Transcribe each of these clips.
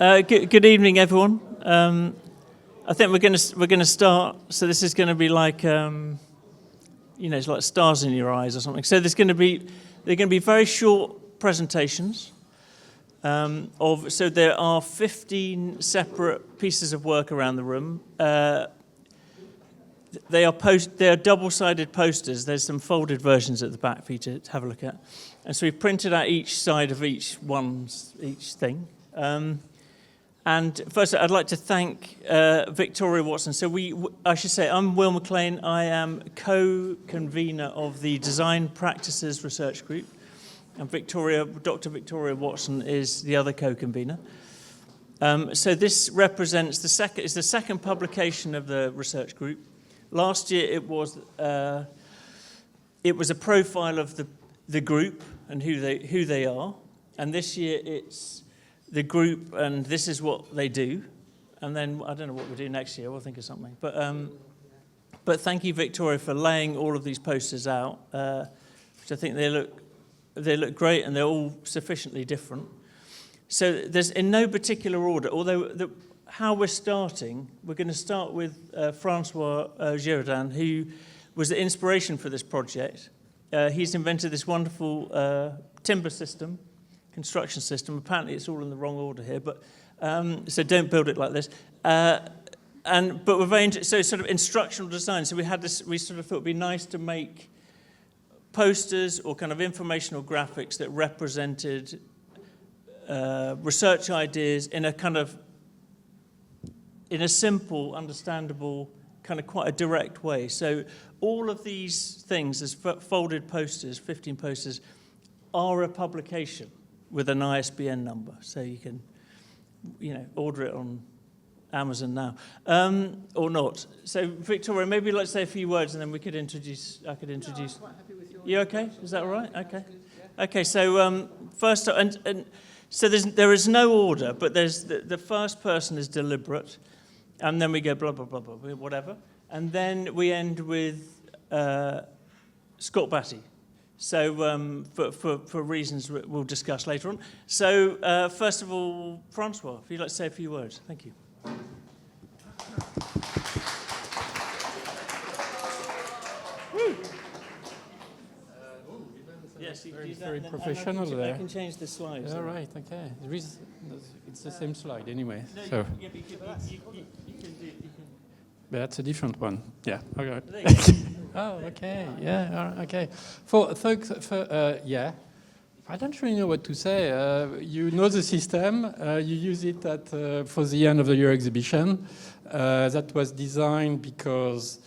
Good evening, everyone. I think we're going to start. So this is going to be like it's like stars in your eyes or something. So they're going to be very short presentations. So there are 15 separate pieces of work around the room. They are double-sided posters. There's some folded versions at the back for you to have a look at. And so we've printed out each side of each thing. And first, I'd like to thank Victoria Watson. So I should say, I'm Will McLean. I am co-convener of the Design Practices Research Group. And Dr. Victoria Watson is the other co-convener. So this represents the second publication of the research group. Last year it was a profile of the group and who they are, and this year it's the group and this is what they do, and then I don't know what we'll do next year. We'll think of something. But thank you, Victoria, for laying all of these posters out, which I think they look great and they're all sufficiently different. So there's in no particular order, although how we're starting, we're going to start with Francois Girardin, who was the inspiration for this project. He's invented this wonderful timber system, construction system. Apparently it's all in the wrong order here, but so don't build it like this. But we're very so sort of instructional design. So we sort of thought it'd be nice to make posters or kind of informational graphics that represented research ideas in a simple, understandable, kind of quite a direct way. So all of these things, as folded posters, 15 posters, are a publication with an ISBN number. So you can, order it on Amazon now, or not. So Victoria, maybe let's say a few words and then I could introduce. No, I'm quite happy with your. You okay? Is that all right? Okay. Yeah. Okay, so first, and so there is no order, but there's the first person is deliberate, and then we go blah, blah, blah, blah, whatever. And then we end with Scott Batty. So for reasons we'll discuss later on. So first of all, Francois, if you'd like to say a few words. Thank you. Yes, very professional there. I can change the slides. All right, okay. It's the same slide anyway. No, so. You can do. But that's a different one. Yeah. Okay. Oh, okay. Yeah. Okay. Yeah. I don't really know what to say. You know the system. You use it for the end of the year exhibition. That was designed because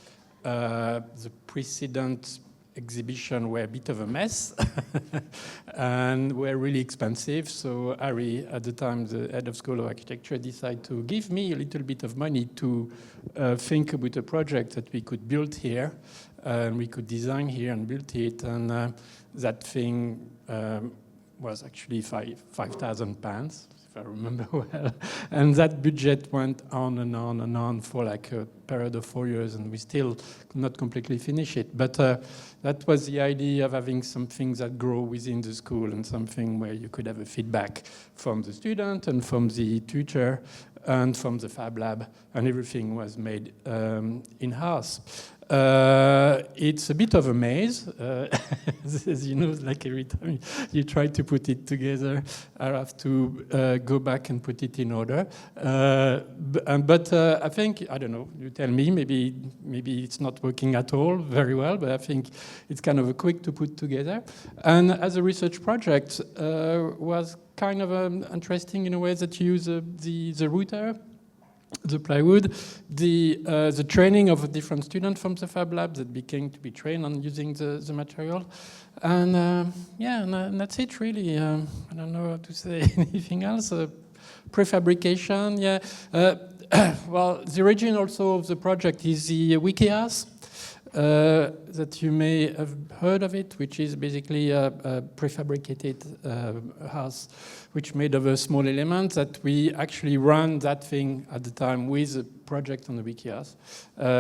the precedent exhibition were a bit of a mess and were really expensive. So Harry, at the time the head of School of Architecture, decided to give me a little bit of money to think about a project that we could build here. We could design here and build it. And that thing was actually £5,000, if I remember well. And that budget went on and on and on for like a period of 4 years, and we still could not completely finish it. But that was the idea of having something that grow within the school and something where you could have a feedback from the student and from the tutor and from the Fab Lab, and everything was made in-house. It's a bit of a maze, as you know, like every time you try to put it together, I have to go back and put it in order. But I think, I don't know, you tell me, maybe it's not working at all very well, but I think it's kind of quick to put together. And as a research project, was kind of interesting in a way that you use the router, the plywood, the training of a different student from the Fab Lab that became to be trained on using the material. And and that's it really. I don't know how to say anything else. Prefabrication, yeah. Well, the origin also of the project is the WikiHouse. That you may have heard of it, which is basically a prefabricated house, which made of a small element that we actually ran that thing at the time with a project on the WikiHouse.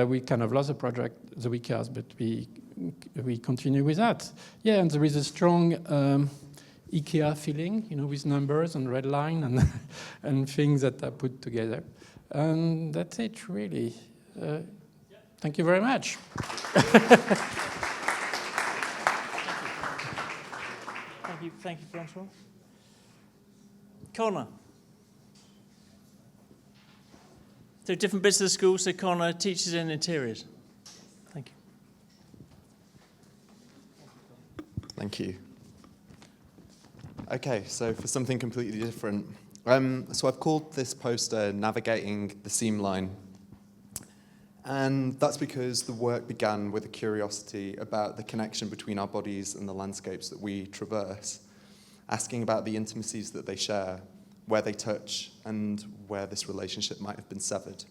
We kind of lost the project, the WikiHouse, but we continue with that. Yeah, and there is a strong IKEA feeling, with numbers and red line and, and things that are put together. And that's it, really. Thank you very much. Thank you, Francois. Conor. So different bits of the school, so Conor teaches in interiors. Thank you. Thank you. Okay, so for something completely different. So I've called this poster Navigating the Seam Line. And that's because the work began with a curiosity about the connection between our bodies and the landscapes that we traverse, asking about the intimacies that they share, where they touch, and where this relationship might have been severed.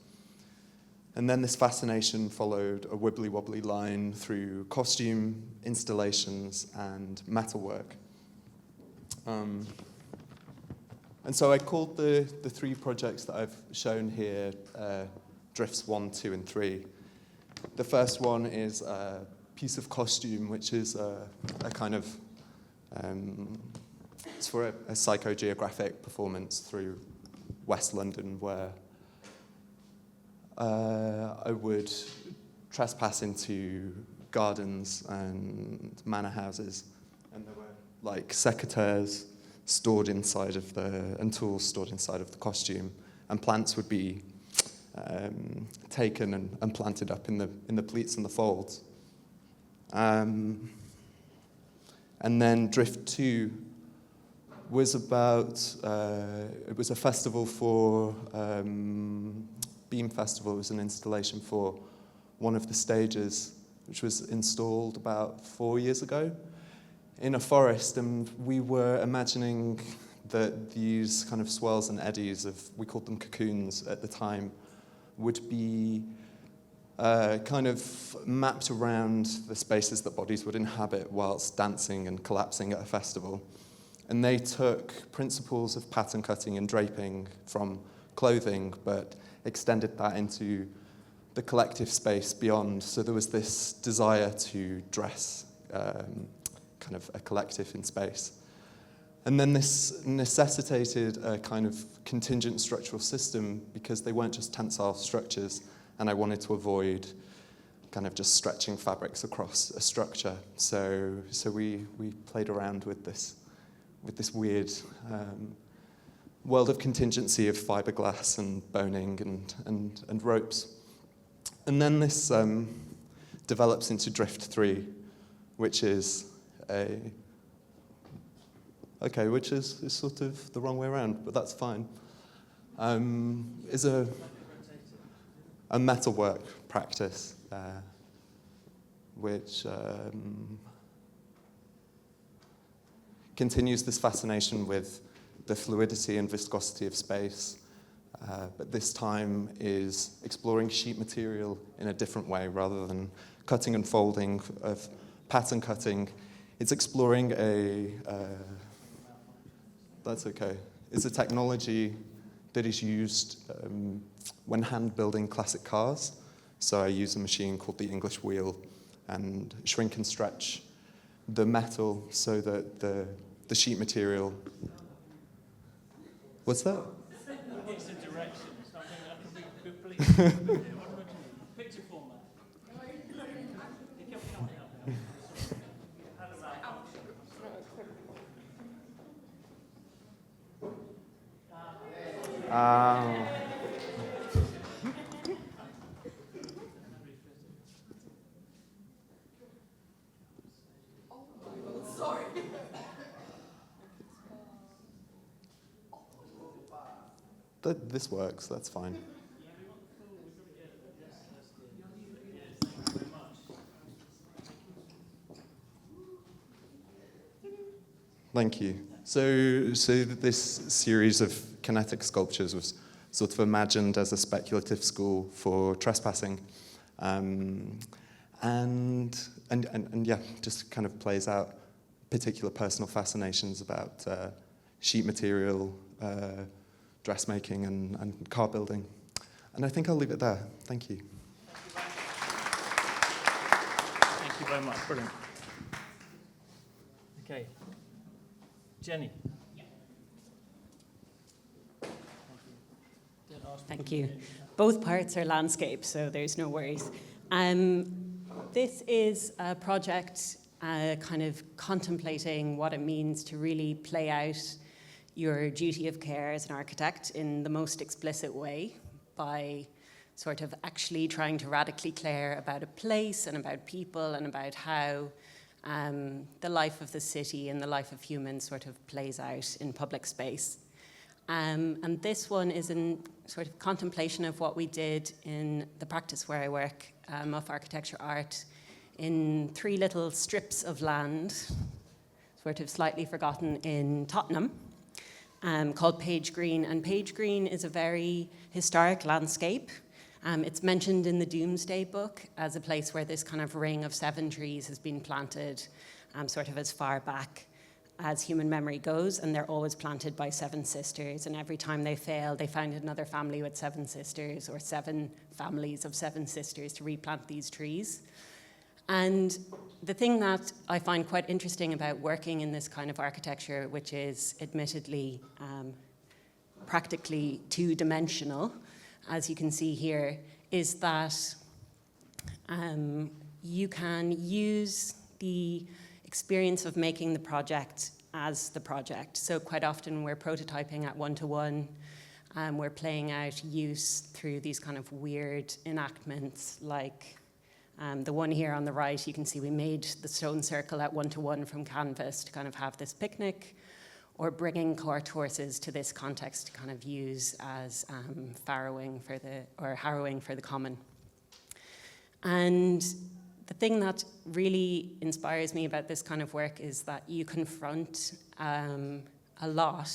And then this fascination followed a wibbly-wobbly line through costume, installations, and metalwork. And so I called the three projects that I've shown here Drifts 1, 2, and 3. The first one is a piece of costume, which is a kind of, it's for a psychogeographic performance through West London, where I would trespass into gardens and manor houses, and there were like secateurs stored inside of and tools stored inside of the costume, and plants would be taken and planted up in the pleats and the folds. And then Drift 2 was about, it was a festival for, Beam Festival. It was an installation for one of the stages, which was installed about 4 years ago in a forest, and we were imagining that these kind of swirls and eddies we called them cocoons at the time, would be kind of mapped around the spaces that bodies would inhabit whilst dancing and collapsing at a festival. And they took principles of pattern cutting and draping from clothing, but extended that into the collective space beyond. So there was this desire to dress kind of a collective in space. And then this necessitated a kind of contingent structural system because they weren't just tensile structures, and I wanted to avoid kind of just stretching fabrics across a structure. So we played around with this weird world of contingency of fiberglass and boning and ropes. And then this develops into Drift 3, which is which is sort of the wrong way around, but that's fine. Is a metalwork practice, which continues this fascination with the fluidity and viscosity of space, but this time is exploring sheet material in a different way rather than cutting and folding of pattern cutting. It's exploring that's okay. It's a technology that is used when hand building classic cars. So I use a machine called the English wheel and shrink and stretch the metal so that the sheet material. What's that? It's a direction. It's not going to be completely picture format. Sorry. This works, that's fine. Thank you. So this series of kinetic sculptures was sort of imagined as a speculative school for trespassing. And yeah, just kind of plays out particular personal fascinations about sheet material, dressmaking and car building. And I think I'll leave it there. Thank you. Thank you very much. Brilliant. Okay. Jenny. Thank you. Both parts are landscape, so there's no worries. This is a project kind of contemplating what it means to really play out your duty of care as an architect in the most explicit way by sort of actually trying to radically care about a place and about people and about how the life of the city and the life of humans sort of plays out in public space. And this one is in sort of contemplation of what we did in the practice where I work of architecture art in 3 little strips of land, sort of slightly forgotten in Tottenham, called Page Green. And Page Green is a very historic landscape. It's mentioned in the Doomsday Book as a place where this kind of ring of 7 trees has been planted sort of as far back as human memory goes, and they're always planted by 7 sisters, and every time they fail, they find another family with 7 sisters or 7 families of 7 sisters to replant these trees. And the thing that I find quite interesting about working in this kind of architecture, which is admittedly practically 2-dimensional, as you can see here, is that you can use the experience of making the project as the project. So quite often we're prototyping at 1-to-1, we're playing out use through these kind of weird enactments, like the one here on the right. You can see we made the stone circle at 1-to-1 from canvas to kind of have this picnic, or bringing cart horses to this context to kind of use as harrowing for the common. And the thing that really inspires me about this kind of work is that you confront a lot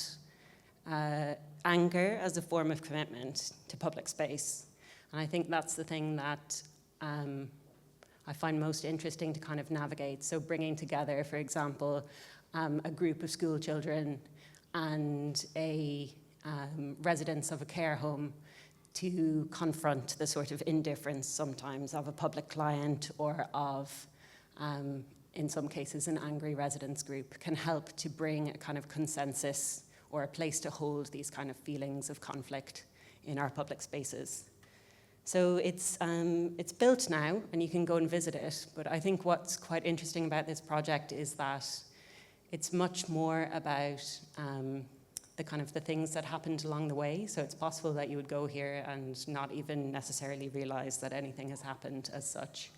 anger as a form of commitment to public space. And I think that's the thing that I find most interesting to kind of navigate. So bringing together, for example, a group of school children and a residents of a care home to confront the sort of indifference sometimes of a public client or of, in some cases, an angry residents group, can help to bring a kind of consensus or a place to hold these kind of feelings of conflict in our public spaces. So it's built now, and you can go and visit it. But I think what's quite interesting about this project is that it's much more about the kind of the things that happened along the way. So it's possible that you would go here and not even necessarily realize that anything has happened as such.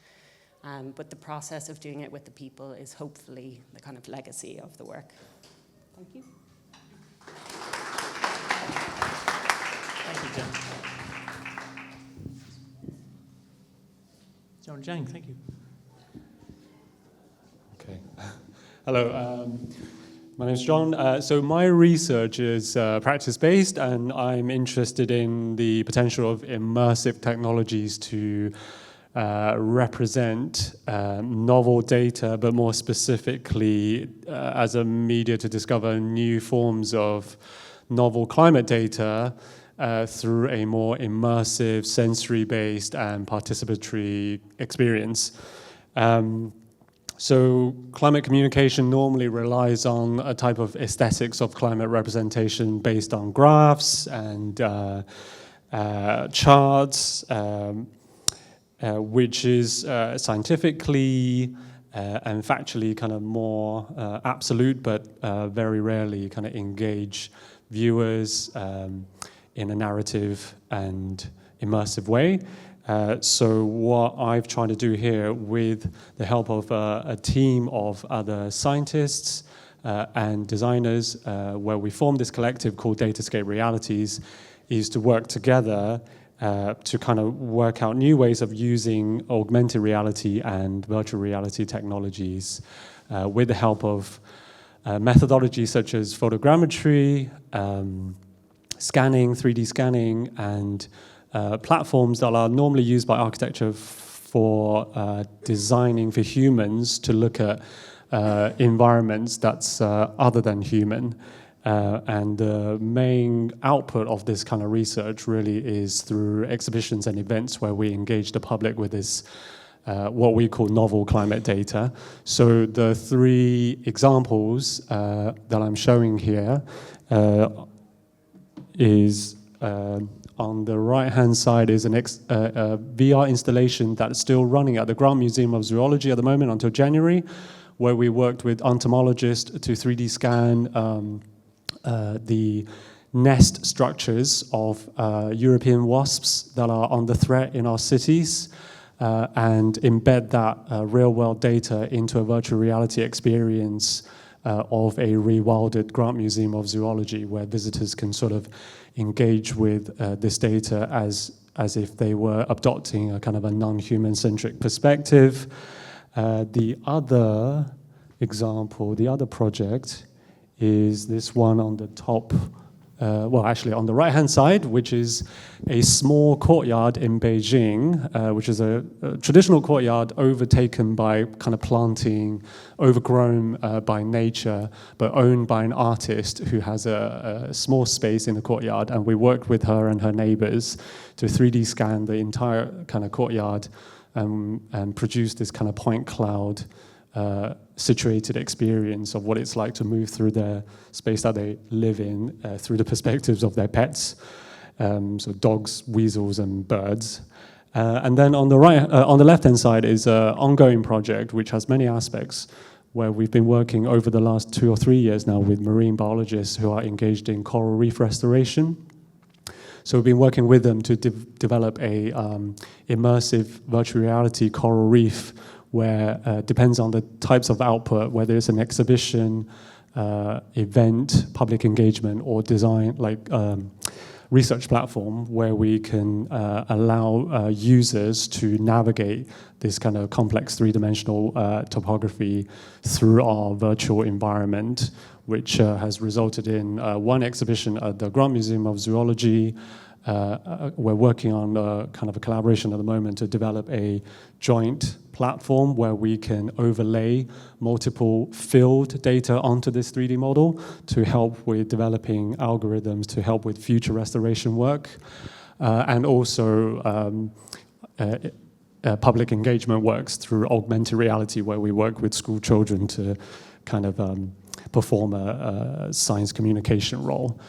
But the process of doing it with the people is hopefully the kind of legacy of the work. Thank you. Thank you, Jen. Zhang, thank you. Okay. Hello. My name's John. So my research is practice-based, and I'm interested in the potential of immersive technologies to represent novel data, but more specifically as a media to discover new forms of novel climate data through a more immersive, sensory-based and participatory experience. So climate communication normally relies on a type of aesthetics of climate representation based on graphs and charts, which is scientifically and factually kind of more absolute, but very rarely kind of engage viewers in a narrative and immersive way. So what I've tried to do here with the help of a team of other scientists and designers, where we formed this collective called Datascape Realities, is to work together to kind of work out new ways of using augmented reality and virtual reality technologies with the help of methodologies such as photogrammetry, scanning, 3D scanning, and platforms that are normally used by architecture for designing for humans to look at environments that's other than human. And the main output of this kind of research really is through exhibitions and events where we engage the public with this what we call novel climate data. So the 3 examples that I'm showing here is on the right-hand side is a VR installation that's still running at the Grant Museum of Zoology at the moment until January, where we worked with entomologists to 3D scan the nest structures of European wasps that are under threat in our cities, and embed that real-world data into a virtual reality experience of a rewilded Grant Museum of Zoology, where visitors can sort of engage with this data as if they were adopting a kind of a non-human-centric perspective. The other example, the other project, is this one on the top, well, actually on the right-hand side, which is a small courtyard in Beijing, which is a traditional courtyard overtaken by kind of planting, overgrown by nature, but owned by an artist who has a small space in the courtyard. And we worked with her and her neighbors to 3D scan the entire kind of courtyard and produce this kind of point cloud situated experience of what it's like to move through the space that they live in through the perspectives of their pets, so dogs, weasels, and birds. And then on the left-hand side is an ongoing project which has many aspects, where we've been working over the last 2 or 3 years now with marine biologists who are engaged in coral reef restoration. So we've been working with them to develop a immersive virtual reality coral reef, where depends on the types of output, whether it's an exhibition, event, public engagement, or design, like research platform, where we can allow users to navigate this kind of complex 3-dimensional topography through our virtual environment, which has resulted in one exhibition at the Grant Museum of Zoology. We're working on kind of a collaboration at the moment to develop a joint platform where we can overlay multiple field data onto this 3D model to help with developing algorithms to help with future restoration work, and also public engagement works through augmented reality, where we work with school children to kind of perform a science communication role.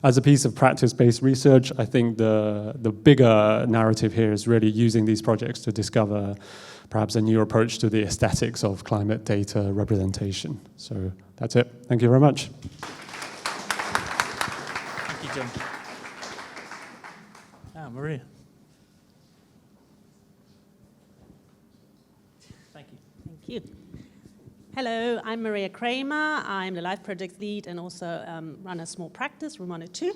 As a piece of practice-based research, I think the bigger narrative here is really using these projects to discover perhaps a new approach to the aesthetics of climate data representation. So that's it. Thank you very much. Thank you, John. Maria. Thank you. Thank you. Hello, I'm Maria Kramer. I'm the Life Project Lead and also run a small practice, Room 102.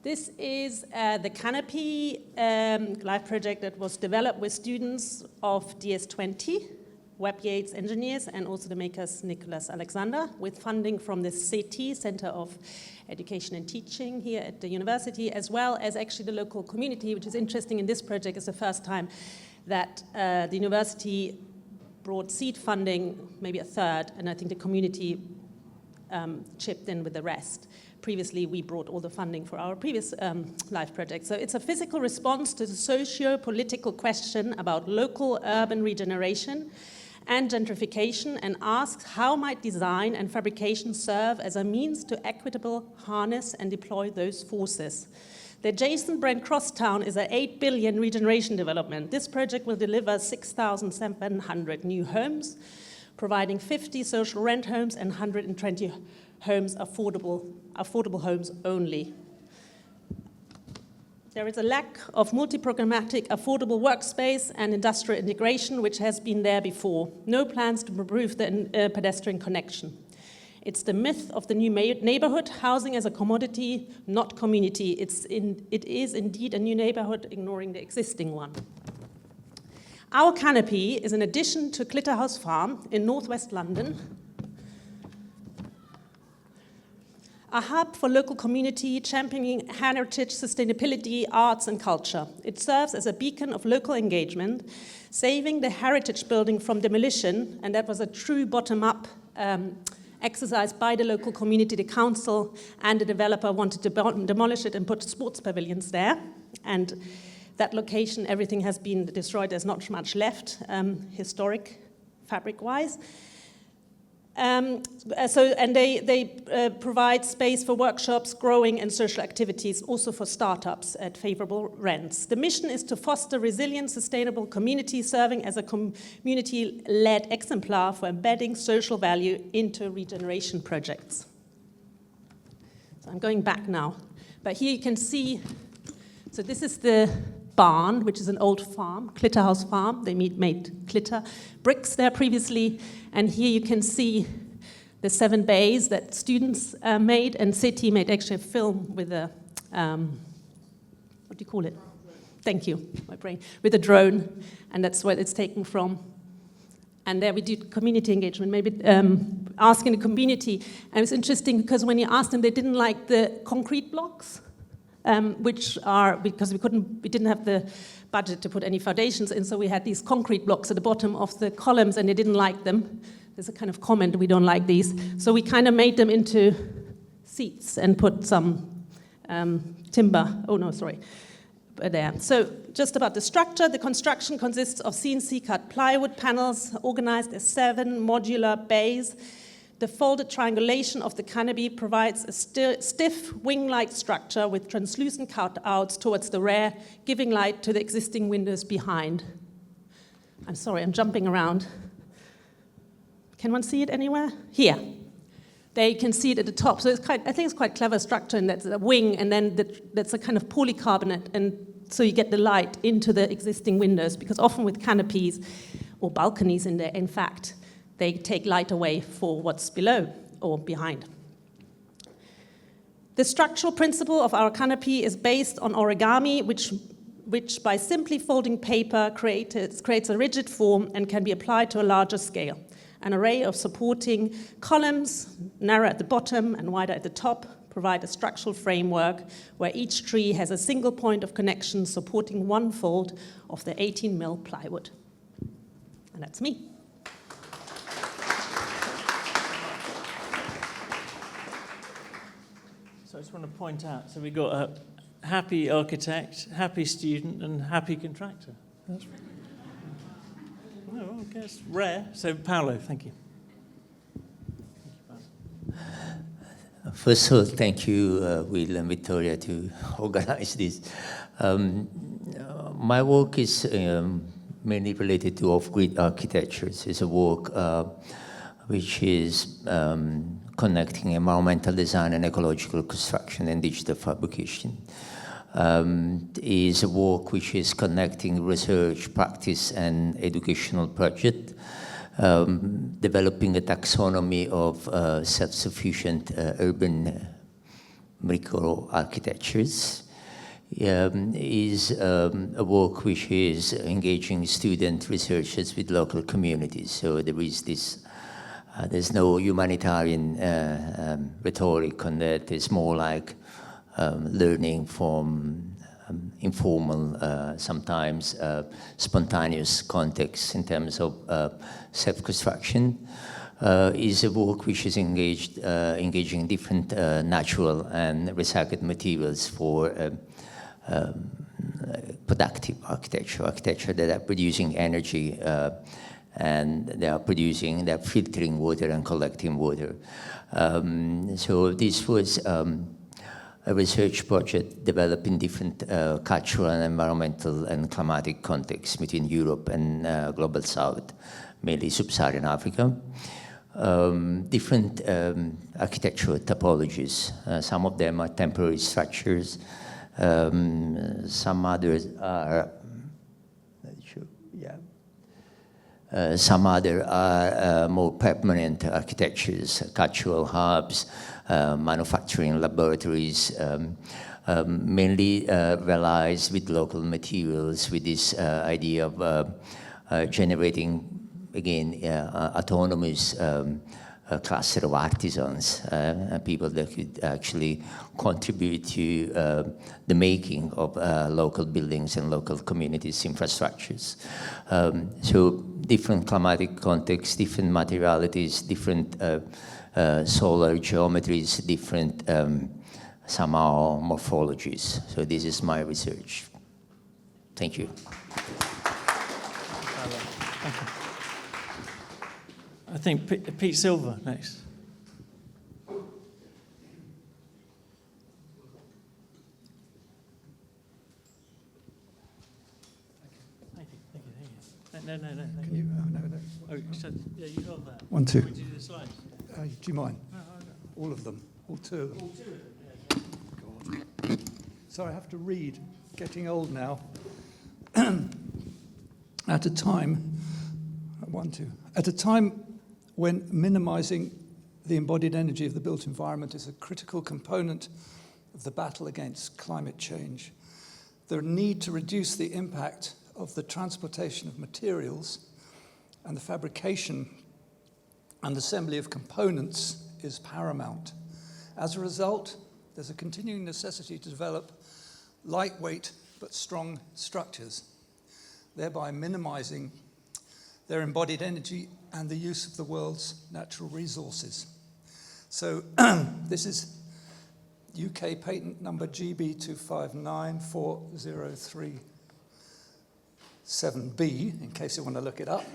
This is the Canopy Life Project that was developed with students of DS20, Webb Yates engineers, and also the makers Nicholas Alexander, with funding from the CETI, Center of Education and Teaching here at the university, as well as actually the local community, which is interesting in this project. It's the first time that the university brought seed funding, maybe a third, and I think the community chipped in with the rest. Previously, we brought all the funding for our previous life project. So it's a physical response to the socio-political question about local urban regeneration and gentrification, and asks how might design and fabrication serve as a means to equitable harness and deploy those forces. The adjacent Brent Crosstown is an 8 billion regeneration development. This project will deliver 6,700 new homes, providing 50 social rent homes and 120 homes, affordable homes only. There is a lack of multi-programmatic affordable workspace and industrial integration, which has been there before. No plans to improve the pedestrian connection. It's the myth of the new neighborhood, housing as a commodity, not community. It is indeed a new neighborhood, ignoring the existing one. Our Canopy is an addition to Clitterhouse Farm in northwest London, a hub for local community, championing heritage, sustainability, arts, and culture. It serves as a beacon of local engagement, saving the heritage building from demolition, and that was a true bottom-up exercise by the local community. The council and the developer wanted to demolish it and put sports pavilions there. And that location, everything has been destroyed. There's not much left, historic, fabric-wise. And they provide space for workshops, growing, and social activities, also for startups at favorable rents. The mission is to foster resilient, sustainable communities, serving as a community-led exemplar for embedding social value into regeneration projects. So I'm going back now. But here you can see, so this is the barn, which is an old farm, Clitterhouse Farm. They made Clitter bricks there previously. And here you can see the 7 bays that students made, and City made actually a film with a, what do you call it? Thank you, my brain, with a drone, and that's where it's taken from. And there we did community engagement, maybe asking the community. And it was interesting because when you asked them, they didn't like the concrete blocks, which are, because we didn't have the budget to put any foundations in, so we had these concrete blocks at the bottom of the columns, and they didn't like them. There's a kind of comment, we don't like these. So we kind of made them into seats and put some timber, there. So just about the structure, the construction consists of CNC cut plywood panels organized as 7 modular bays. The folded triangulation of the canopy provides a stiff wing-like structure with translucent cutouts towards the rear, giving light to the existing windows behind. I'm sorry, I'm jumping around. Can one see it anywhere? Here. There you can see it at the top. So I think it's quite clever structure, and that's a wing, and then that's a kind of polycarbonate, and so you get the light into the existing windows, because often with canopies or balconies in fact, they take light away for what's below or behind. The structural principle of our canopy is based on origami, which by simply folding paper creates a rigid form and can be applied to a larger scale. An array of supporting columns, narrow at the bottom and wider at the top, provide a structural framework where each tree has a single point of connection supporting one fold of the 18mm plywood. And that's me. So I just want to point out, so we got a happy architect, happy student, and happy contractor. That's well, I guess rare. So Paolo, thank you. First of all, thank you, Will and Victoria, to organize this. My work is mainly related to off-grid architectures. It's a work which is connecting environmental design and ecological construction and digital fabrication. Is a work which is connecting research, practice, and educational project, developing a taxonomy of self-sufficient urban micro-architectures. Is a work which is engaging student researchers with local communities. So there is this, there's no humanitarian rhetoric on that. It's more like learning from informal, sometimes spontaneous contexts in terms of self-construction. Is a work which is engaging different natural and recycled materials for productive architecture that are producing energy and they're filtering water and collecting water. So this was a research project developing different cultural and environmental and climatic contexts between Europe and Global South, mainly Sub-Saharan Africa. Different architectural topologies. Some of them are temporary structures. Some others are, some other are more permanent architectures, cultural hubs, manufacturing laboratories, mainly relies with local materials, with this idea of generating, again, autonomous cluster of artisans, people that could actually contribute to the making of local buildings and local communities' infrastructures. So different climatic contexts, different materialities, different solar geometries, different somehow morphologies. So this is my research. Thank you. I think Pete Silver next. No. Can you? No. Oh, yeah, you got that. 1, 2. Would you do the slides? Do you mind? All of them. All 2. God. So I have to read. Getting old now. At a time, 1, 2. At a time when minimizing the embodied energy of the built environment is a critical component of the battle against climate change, the need to reduce the impact of the transportation of materials and the fabrication and assembly of components is paramount. As a result, there's a continuing necessity to develop lightweight but strong structures, thereby minimizing their embodied energy and the use of the world's natural resources. So this is UK patent number GB259403. 7B, in case you want to look it up.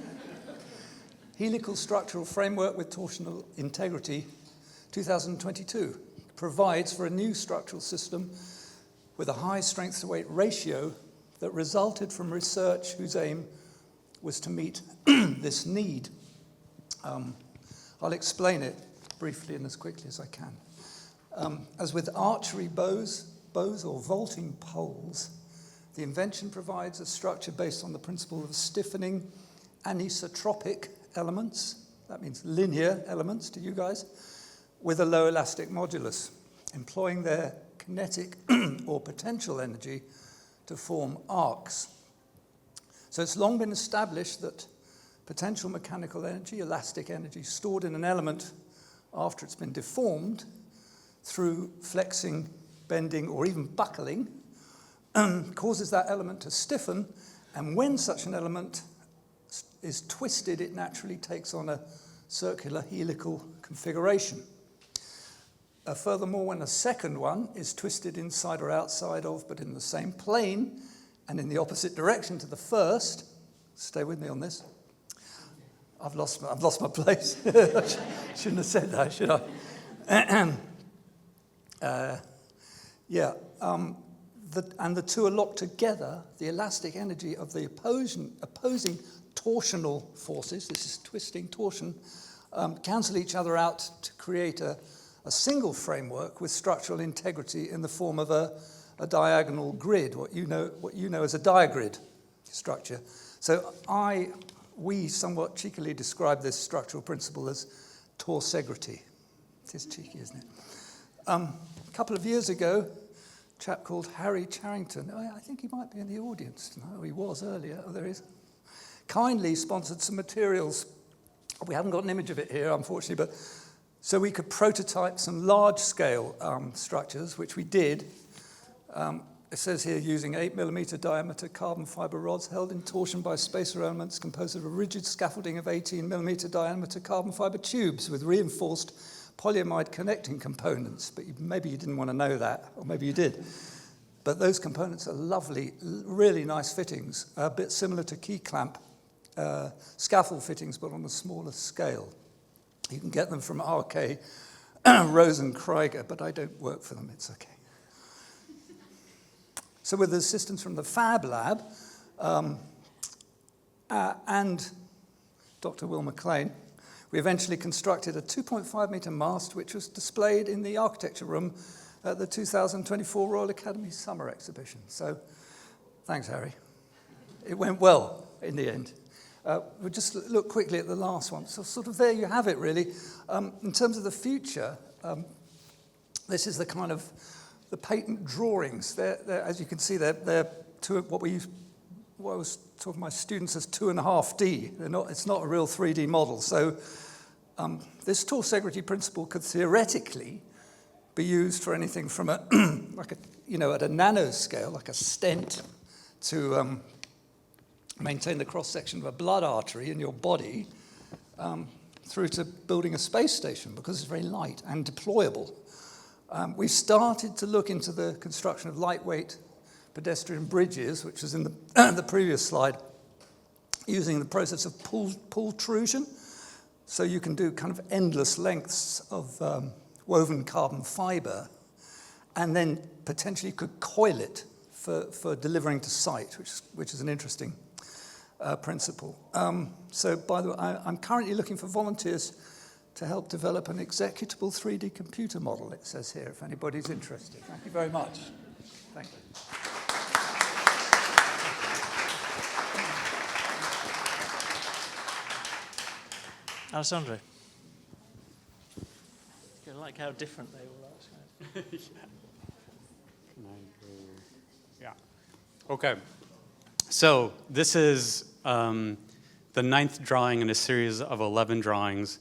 Helical Structural Framework with Torsional Integrity, 2022, provides for a new structural system with a high strength-to-weight ratio that resulted from research whose aim was to meet this need. I'll explain it briefly and as quickly as I can. As with archery bows or vaulting poles, the invention provides a structure based on the principle of stiffening anisotropic elements, that means linear elements to you guys, with a low elastic modulus, employing their kinetic or potential energy to form arcs. So it's long been established that potential mechanical energy, elastic energy, stored in an element after it's been deformed through flexing, bending, or even buckling, causes that element to stiffen, and when such an element is twisted, it naturally takes on a circular helical configuration. Furthermore, when a second one is twisted inside or outside of, but in the same plane and in the opposite direction to the first, stay with me on this. I've lost my place. Shouldn't have said that, should I? And the two are locked together. The elastic energy of the opposing torsional forces, this is twisting, torsion, cancel each other out to create a single framework with structural integrity in the form of a diagonal grid, what you know as a diagrid structure. So we somewhat cheekily describe this structural principle as torsegrity. It is cheeky, isn't it? A couple of years ago, a chap called Harry Charrington, I think he might be in the audience. No, he was earlier. Oh, there he is. Kindly sponsored some materials. We haven't got an image of it here, unfortunately, but so we could prototype some large-scale structures, which we did. It says here, using 8mm diameter carbon fiber rods held in torsion by spacer elements composed of a rigid scaffolding of 18mm diameter carbon fiber tubes with reinforced polyamide connecting components. But maybe you didn't want to know that, or maybe you did. But those components are lovely, really nice fittings, a bit similar to key clamp scaffold fittings, but on a smaller scale. You can get them from RK Rosenkrieger, but I don't work for them, it's okay. So with the assistance from the Fab Lab and Dr. Will McLean, we eventually constructed a 2.5-meter mast, which was displayed in the architecture room at the 2024 Royal Academy Summer Exhibition. So thanks, Harry. It went well in the end. We'll just look quickly at the last one. So sort of there you have it, really. In terms of the future, this is the kind of the patent drawings. They're, as you can see, they're what I was talking to my students as 2.5D. It's not a real 3D model. So this torsegrity principle could theoretically be used for anything from at a nanoscale, like a stent, to maintain the cross-section of a blood artery in your body, through to building a space station, because it's very light and deployable. We've started to look into the construction of lightweight pedestrian bridges, which was in the, the previous slide, using the process of pultrusion. So you can do kind of endless lengths of woven carbon fiber, and then potentially you could coil it for delivering to site, which is an interesting principle. So by the way, I'm currently looking for volunteers to help develop an executable 3D computer model, it says here, if anybody's interested. Thank you very much. Thank you. Alessandro. I like how different they all are. Yeah. Okay. So this is the 9th drawing in a series of 11 drawings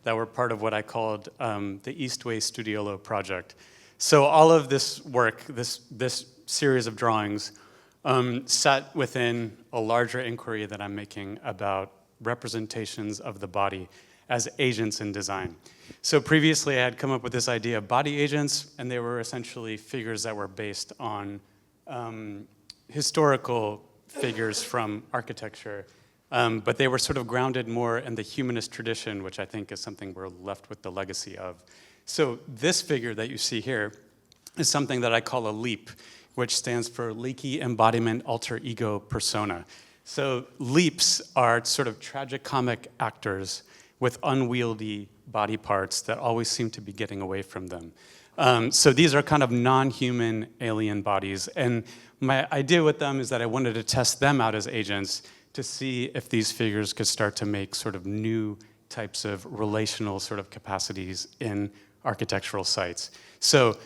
that were part of what I called the Eastway Studiolo project. So all of this work, this series of drawings, sat within a larger inquiry that I'm making about representations of the body as agents in design. So previously I had come up with this idea of body agents, and they were essentially figures that were based on historical figures from architecture, but they were sort of grounded more in the humanist tradition, which I think is something we're left with the legacy of. So this figure that you see here is something that I call a leap, which stands for leaky embodiment alter ego persona. So leaps are sort of tragicomic actors with unwieldy body parts that always seem to be getting away from them. So these are kind of non-human alien bodies, and my idea with them is that I wanted to test them out as agents to see if these figures could start to make sort of new types of relational sort of capacities in architectural sites. So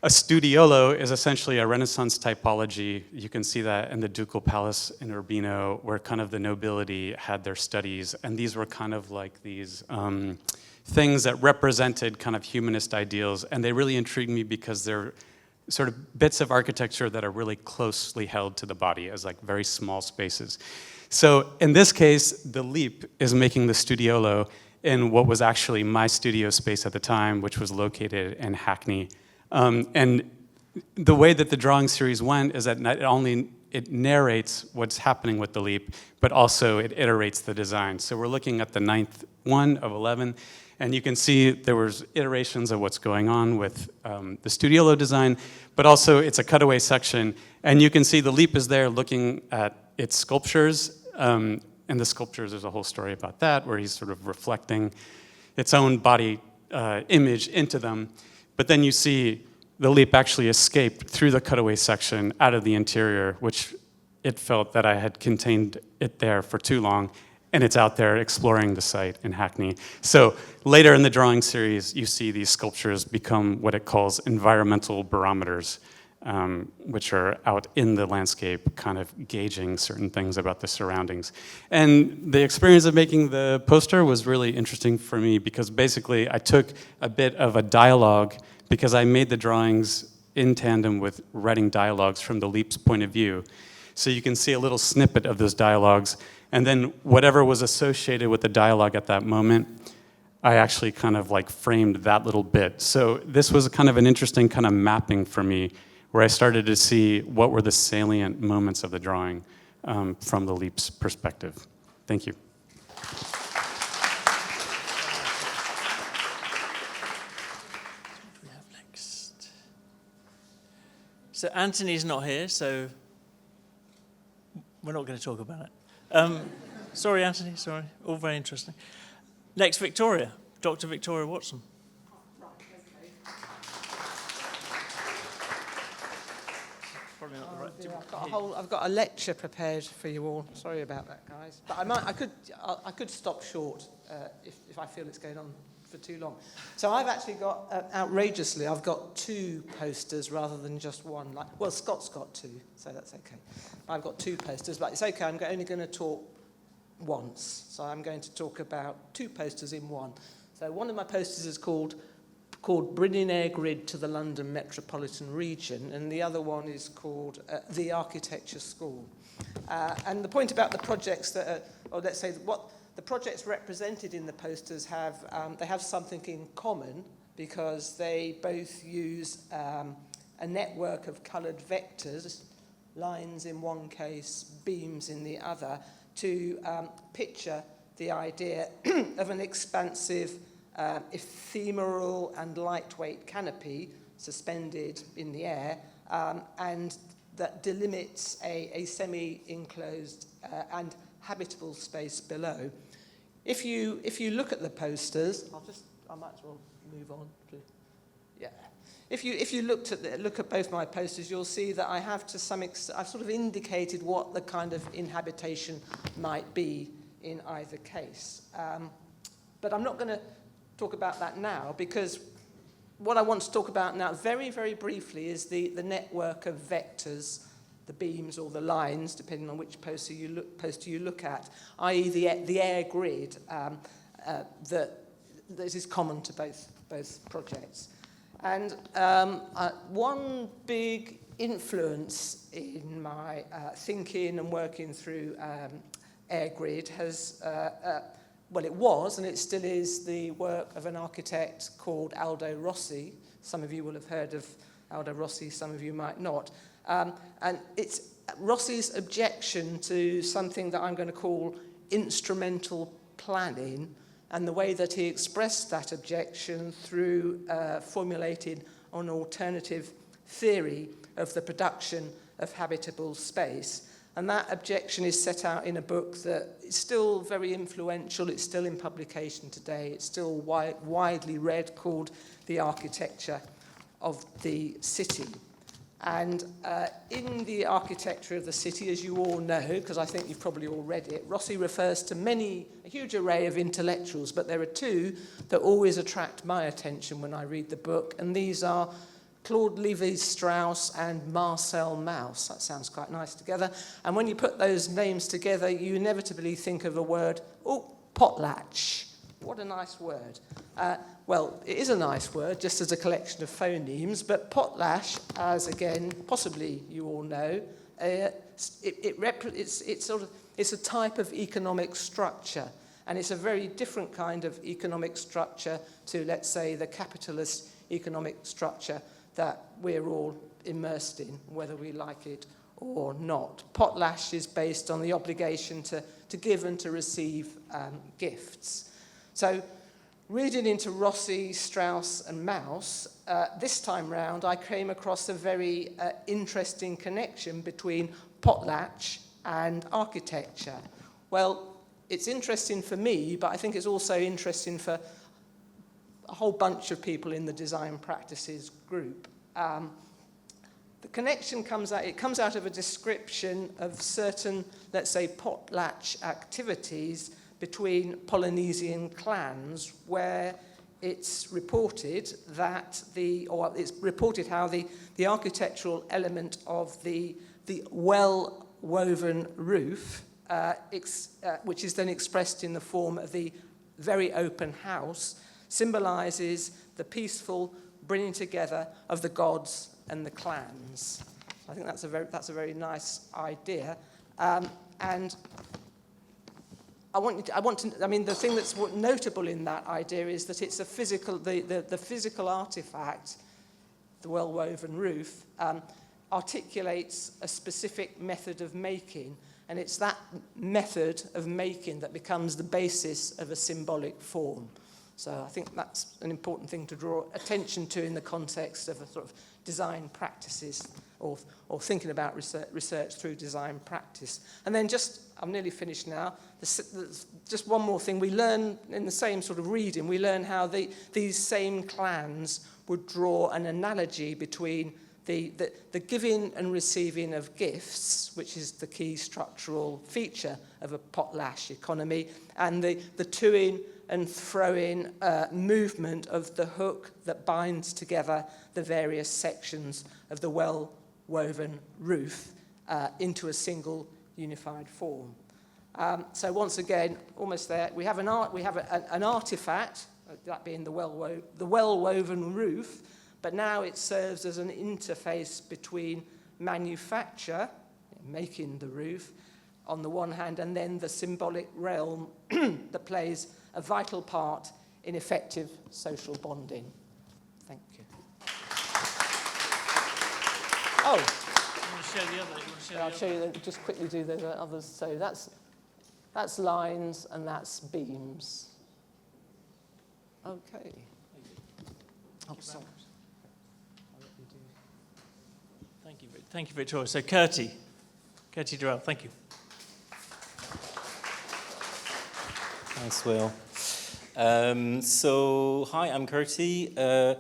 a studiolo is essentially a Renaissance typology. You can see that in the Ducal Palace in Urbino, where kind of the nobility had their studies, and these were kind of like these things that represented kind of humanist ideals, and they really intrigued me because they're sort of bits of architecture that are really closely held to the body as like very small spaces. So in this case, the leap is making the studiolo in what was actually my studio space at the time, which was located in Hackney. And the way that the drawing series went is that not only it narrates what's happening with the leap, but also it iterates the design. So we're looking at the 9th one of 11, and you can see there was iterations of what's going on with the studiolo design, but also it's a cutaway section, and you can see the leap is there looking at its sculptures, and the sculptures, there's a whole story about that, where he's sort of reflecting its own body image into them. But then you see the leap actually escaped through the cutaway section out of the interior, which it felt that I had contained it there for too long, and it's out there exploring the site in Hackney. So later in the drawing series, you see these sculptures become what it calls environmental barometers, which are out in the landscape, kind of gauging certain things about the surroundings. And the experience of making the poster was really interesting for me because basically I took a bit of a dialogue because I made the drawings in tandem with writing dialogues from the leap's point of view. So you can see a little snippet of those dialogues, and then whatever was associated with the dialogue at that moment, I actually kind of like framed that little bit. So this was kind of an interesting kind of mapping for me, where I started to see what were the salient moments of the drawing from the leap's perspective. Thank you. What do we have next? So Anthony's not here, so we're not going to talk about it. Sorry, Anthony, sorry. All very interesting. Next, Victoria, Dr. Victoria Watson. I've got a lecture prepared for you all. Sorry about that, guys. But I could stop short if I feel it's going on for too long. So I've actually got, outrageously, I've got 2 posters rather than just one. Well, Scott's got 2, so that's okay. I've got 2 posters, but it's okay. I'm only going to talk once. So I'm going to talk about 2 posters in one. So one of my posters is called Bringing Air Grid to the London Metropolitan Region, and the other one is called The Architecture School. And the point about the projects that are, or let's say what the projects represented in the posters have, they have something in common because they both use a network of coloured vectors lines in one case, beams in the other, to picture the idea of an expansive, ephemeral and lightweight canopy suspended in the air, and that delimits a semi-enclosed and habitable space below. If you look at the posters, I might as well move on. Yeah. If you look at both my posters, you'll see that I have I've sort of indicated what the kind of inhabitation might be in either case. But I'm not going to talk about that now, because what I want to talk about now, very, very briefly, is the network of vectors, the beams or the lines, depending on which poster you look at, i.e. the air grid that is common to both projects. And one big influence in my thinking and working through air grid has, well, it was and it still is the work of an architect called Aldo Rossi. Some of you will have heard of Aldo Rossi, some of you might not. And it's Rossi's objection to something that I'm going to call instrumental planning, and the way that he expressed that objection through formulating an alternative theory of the production of habitable space. And that objection is set out in a book that is still very influential. It's still in publication today. It's still widely read, called The Architecture of the City. And in The Architecture of the City, as you all know, because I think you've probably all read it, Rossi refers to a huge array of intellectuals, but there are two that always attract my attention when I read the book, and these are Claude Lévi-Strauss and Marcel Mauss. That sounds quite nice together. And when you put those names together, you inevitably think of a word, potlatch. What a nice word. Well, it is a nice word, just as a collection of phonemes, but potlatch, as again, possibly you all know, it's a type of economic structure, and it's a very different kind of economic structure to, let's say, the capitalist economic structure that we're all immersed in, whether we like it or not. Potlatch is based on the obligation to give and to receive gifts. So, reading into Rossi, Strauss and Mauss, this time round I came across a very interesting connection between potlatch and architecture. Well, it's interesting for me, but I think it's also interesting for a whole bunch of people in the design practices group. The connection comes out of a description of certain, let's say, potlatch activities between Polynesian clans, where it's reported that how the architectural element of the well-woven roof, which is then expressed in the form of the very open house, symbolizes the peaceful bringing together of the gods and the clans. I think that's a very nice idea, and the thing that's notable in that idea is that it's a physical, the physical artifact, the well-woven roof, articulates a specific method of making, and it's that method of making that becomes the basis of a symbolic form. So I think that's an important thing to draw attention to in the context of a sort of design practices, or thinking about research through design practice. And then I'm nearly finished now, just one more thing. We learn in the same sort of reading, we learn how these same clans would draw an analogy between the giving and receiving of gifts, which is the key structural feature of a potlatch economy, and the to-in and throw-in movement of the hook that binds together the various sections of the well-woven roof into a single unified form. So once again, almost there, we have an artifact, that being the well-woven roof, but now it serves as an interface between manufacture, making the roof, on the one hand, and then the symbolic realm that plays a vital part in effective social bonding. Thank you. Oh, show the other? I'll show you, just quickly do the others. So that's lines and that's beams. Okay. Oh, sorry. Thank you, Victoria. So Kirti Durelle, thank you. Thanks, Will. Hi, I'm Kirti.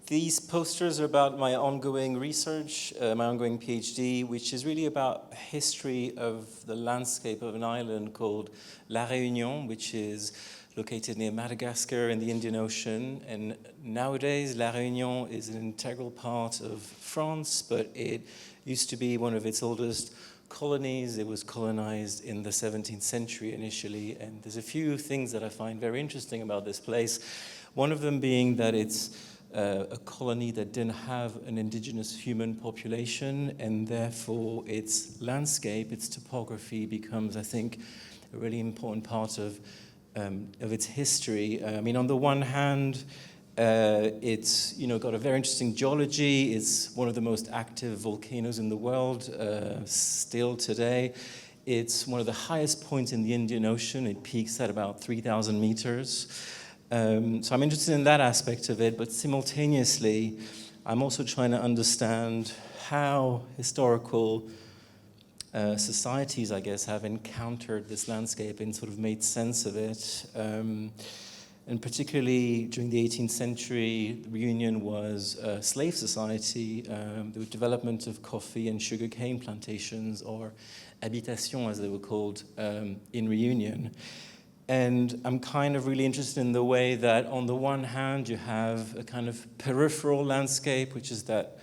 These posters are about my ongoing research, my ongoing PhD, which is really about history of the landscape of an island called La Réunion, which is located near Madagascar in the Indian Ocean. And nowadays, La Réunion is an integral part of France, but it used to be one of its oldest colonies. It was colonized in the 17th century initially, and there's a few things that I find very interesting about this place. One of them being that it's a colony that didn't have an indigenous human population, and therefore its landscape, its topography becomes, I think, a really important part of its history. I mean, on the one hand, it's got a very interesting geology. It's one of the most active volcanoes in the world still today. It's one of the highest points in the Indian Ocean. It peaks at about 3,000 meters. So I'm interested in that aspect of it, but simultaneously, I'm also trying to understand how historical societies, I guess, have encountered this landscape and sort of made sense of it. And particularly during the 18th century, the Reunion was a slave society. The development of coffee and sugarcane plantations, or habitation as they were called, in Reunion. And I'm kind of really interested in the way that on the one hand you have a kind of peripheral landscape, which is that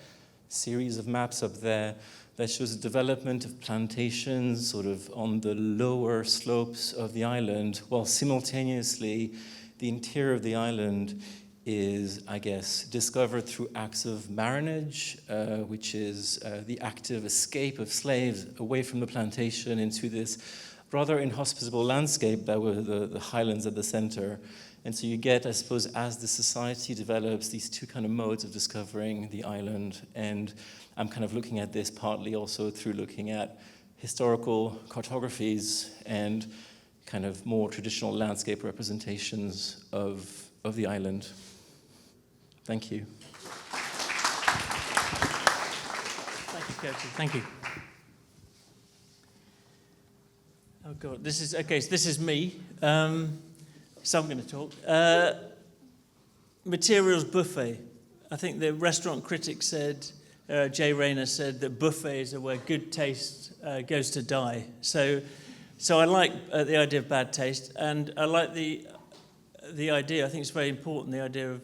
series of maps up there that shows the development of plantations sort of on the lower slopes of the island, while simultaneously the interior of the island is, I guess, discovered through acts of marriage, which is the active escape of slaves away from the plantation into this rather inhospitable landscape that were the highlands at the center. And so you get, I suppose, as the society develops, these two kind of modes of discovering the island. And I'm kind of looking at this partly also through looking at historical cartographies and kind of more traditional landscape representations of the island. Thank you. Thank you, Kirti. Thank you. Oh God, this is me. So I'm going to talk. Materials buffet. I think the restaurant critic said, Jay Rayner said that buffets are where good taste goes to die. So I like the idea of bad taste, and I like the idea. I think it's very important. The idea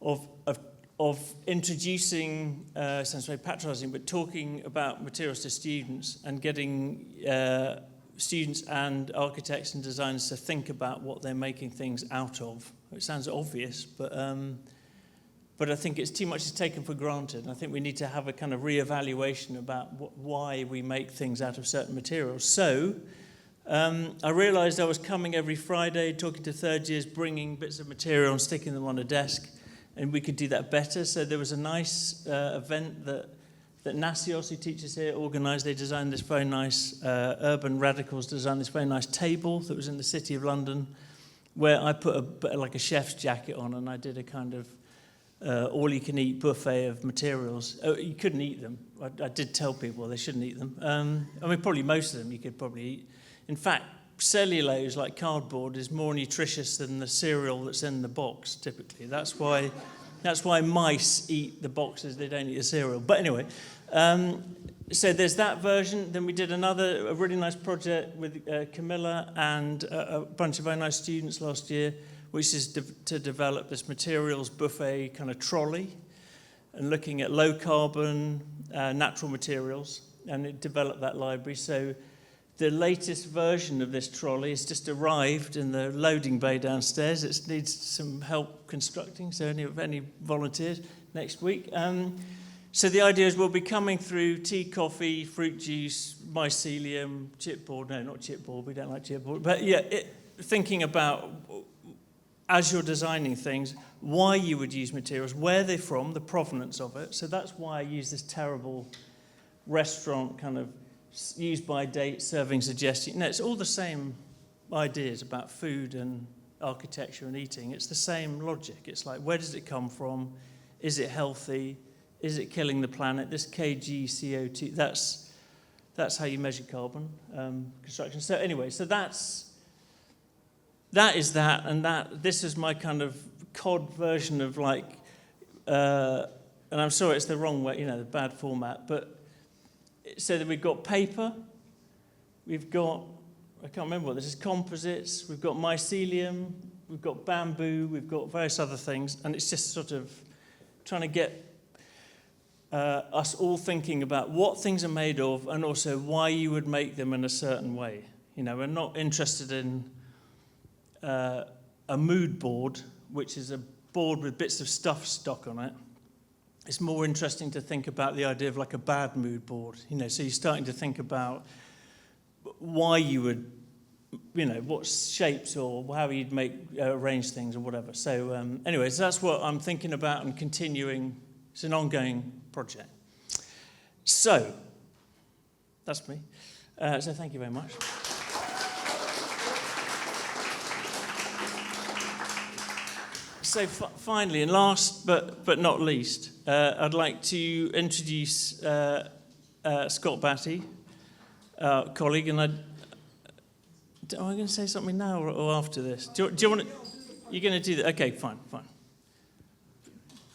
of introducing sounds very patronising, but talking about materials to students and getting students and architects and designers to think about what they're making things out of. It sounds obvious, but I think it's too much is taken for granted. And I think we need to have a kind of re-evaluation about why we make things out of certain materials. So I realised I was coming every Friday, talking to third years, bringing bits of material and sticking them on a desk, and we could do that better. So there was a nice event that Nasios, who teaches here, organised. They designed this very nice, Urban Radicals designed this very nice table that was in the City of London, where I put like a chef's jacket on, and I did a kind of all-you-can-eat buffet of materials. Oh, you couldn't eat them. I did tell people they shouldn't eat them. I mean, probably most of them you could probably eat. In fact, cellulose, like cardboard, is more nutritious than the cereal that's in the box, typically. That's why mice eat the boxes, they don't eat the cereal. But anyway, so there's that version. Then we did a really nice project with Camilla and a bunch of very nice students last year, which is to develop this materials buffet kind of trolley and looking at low carbon natural materials, and it developed that library. So the latest version of this trolley has just arrived in the loading bay downstairs. It needs some help constructing, so any volunteers next week. So the idea is we'll be coming through tea, coffee, fruit juice, mycelium, chipboard. No, not chipboard. We don't like chipboard. But yeah, thinking about, as you're designing things, why you would use materials, where they're from, the provenance of it. So that's why I use this terrible restaurant kind of use by date, serving suggestion. No, it's all the same ideas about food and architecture and eating. It's the same logic. It's like, where does it come from? Is it healthy? Is it killing the planet? This kg CO2, that's how you measure carbon construction. So anyway, so that is that, and this is my kind of cod version of like, and I'm sorry it's the wrong way, you know, the bad format, but so that we've got paper, we've got, I can't remember what this is, composites, we've got mycelium, we've got bamboo, we've got various other things, and it's just sort of trying to get us all thinking about what things are made of and also why you would make them in a certain way. You know, we're not interested in a mood board, which is a board with bits of stuff stuck on it. It's more interesting to think about the idea of like a bad mood board. You know, so you're starting to think about why you would, you know, what shapes or how you'd arrange things or whatever. So anyways, that's what I'm thinking about and continuing. It's an ongoing project. So that's me. So thank you very much. So finally, and last but not least, I'd like to introduce Scott Batty, our colleague, and am I going to say something now or after this? Do you want to? You're going to do that? Okay, fine.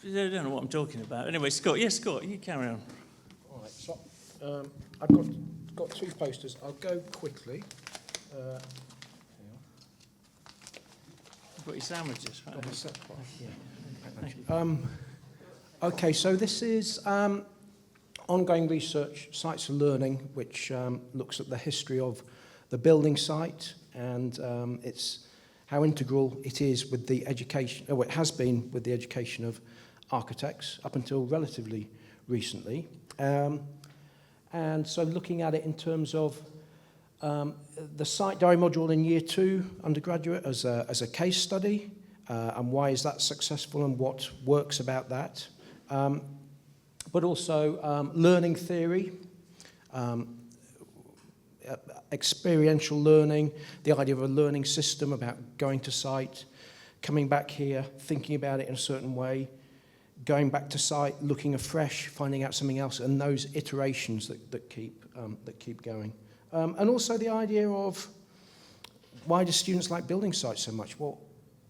I don't know what I'm talking about. Anyway, Scott, you carry on. All right, so I've got two posters. I'll go quickly. You've got your sandwiches, right? Thank you. Okay, so this is ongoing research, Sites of Learning, which looks at the history of the building site and it's how integral it is with the education, or it has been with the education of architects up until relatively recently. And so looking at it in terms of the site diary module in year 2 undergraduate as a case study, and why is that successful and what works about that. But also learning theory, experiential learning, the idea of a learning system about going to site, coming back here, thinking about it in a certain way, going back to site, looking afresh, finding out something else, and those iterations that keep going. And also the idea of why do students like building sites so much? Well,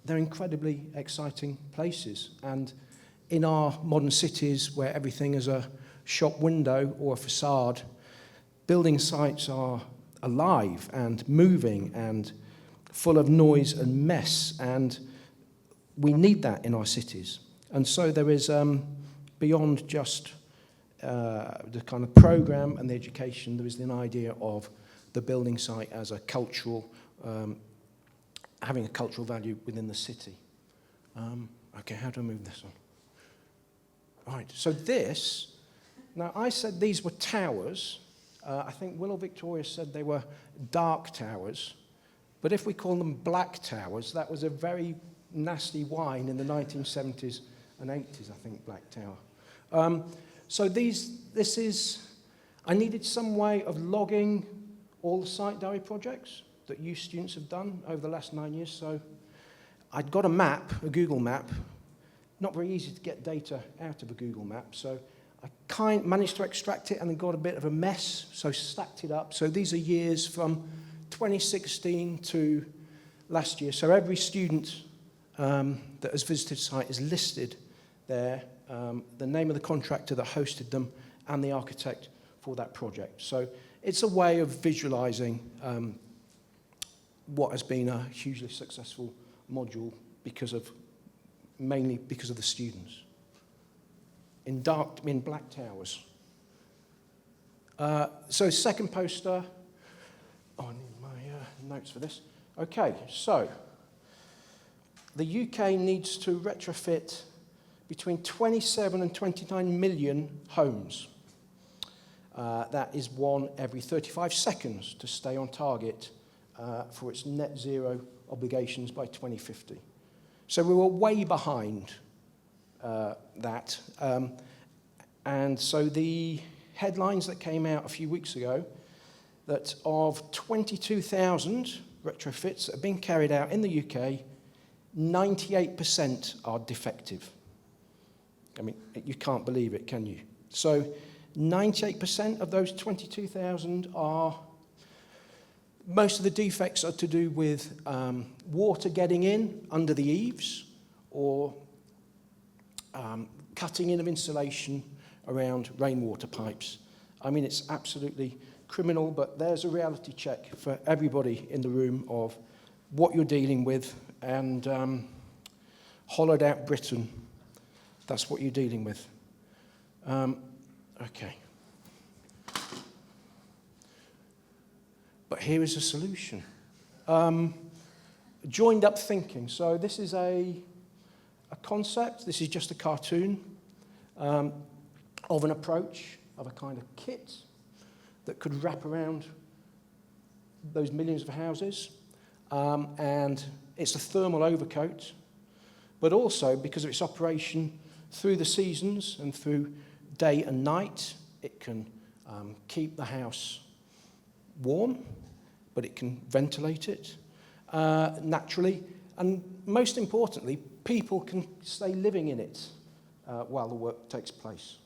they're incredibly exciting places. And in our modern cities where everything is a shop window or a facade, building sites are alive and moving and full of noise and mess. And we need that in our cities. And so there is, beyond just the kind of program and the education, there is an idea of the building site as a cultural, having a cultural value within the city. Okay, how do I move this on? Right, so this, now I said these were towers. I think Will or Victoria said they were dark towers. But if we call them black towers, that was a very nasty wine in the 1970s and 80s, I think, Black Tower. So this is, I needed some way of logging all the site diary projects that you students have done over the last 9 years. So I'd got a map, a Google map. Not very easy to get data out of a Google map. So I managed to extract it and then got a bit of a mess, so stacked it up. So these are years from 2016 to last year. So every student that has visited site is listed there, the name of the contractor that hosted them and the architect for that project. So it's a way of visualizing what has been a hugely successful module mainly because of the students. In black towers. So second poster. Oh, I need my notes for this. Okay, so the UK needs to retrofit between 27 and 29 million homes. That is one every 35 seconds to stay on target for its net zero obligations by 2050. So we were way behind that. And so the headlines that came out a few weeks ago that of 22,000 retrofits that have been carried out in the UK, 98% are defective. I mean, you can't believe it, can you? So 98% of those 22,000 are, most of the defects are to do with water getting in under the eaves or cutting in of insulation around rainwater pipes. I mean, it's absolutely criminal, but there's a reality check for everybody in the room of what you're dealing with, and hollowed out Britain, that's what you're dealing with. Okay. But here is a solution. Joined up thinking. So this is a concept, this is just a cartoon of an approach, of a kind of kit that could wrap around those millions of houses. And it's a thermal overcoat, but also because of its operation through the seasons and through day and night, it can keep the house warm, but it can ventilate it naturally. And most importantly, people can stay living in it while the work takes place.